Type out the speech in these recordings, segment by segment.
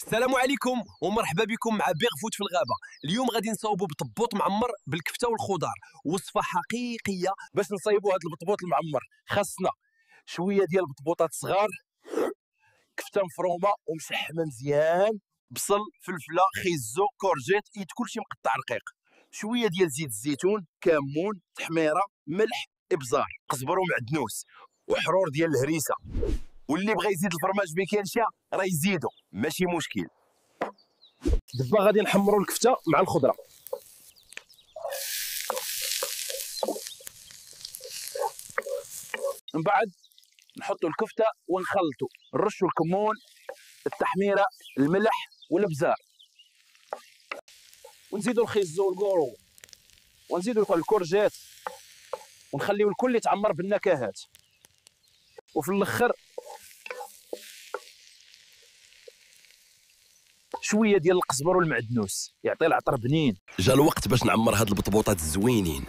السلام عليكم ومرحبا بكم مع بيغ فوت في الغابه. اليوم غادي نصاوبوا بطبوط معمر بالكفته والخضار، وصفه حقيقيه. باش نصايبوا هذا البطبوط المعمر خاصنا شويه ديال البطبوطات صغار، كفته مفرومه ومشحمه مزيان، بصل، فلفله، خيزو، كورجيت، كلشي مقطع رقيق، شويه ديال زيت الزيتون، كمون، تحميره، ملح، ابزار، قزبر ومعدنوس، وحرور ديال الهريسه. واللي بغى يزيد الفرماج بكانشا راه يزيدو ماشي مشكل. دابا غادي نحمروا الكفته مع الخضره. من بعد نحطوا الكفته ونخلطوا، نرشوا الكمون، التحميره، الملح والابزار، ونزيدوا الخيزو والكورو، ونزيدوا الكورجيت، ونخليو الكل يتعمر بالنكهات. وفي الاخر شويه ديال القزبر والمعدنوس يعطي العطر بنين. جا الوقت باش نعمر هاد البطبوطات الزوينين.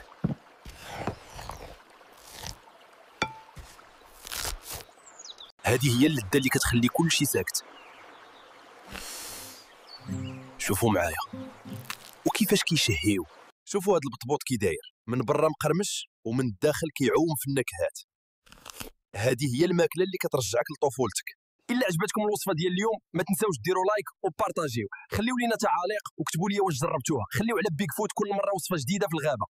هذه هي اللذه اللي كتخلي كلشي ساكت. شوفوا معايا وكيفاش كيشهيو. شوفوا هاد البطبوط كي داير، من برا مقرمش ومن الداخل كيعوم في النكهات. هذه هي الماكله اللي كترجعك لطفولتك. الا عجبتكم الوصفه ديال اليوم ما تنساوش ديروا لايك وبارطاجيو، خليو لينا تعاليق وكتبوا لي واش جربتوها، خليو على بيغ فوت كل مره وصفه جديده في الغابه.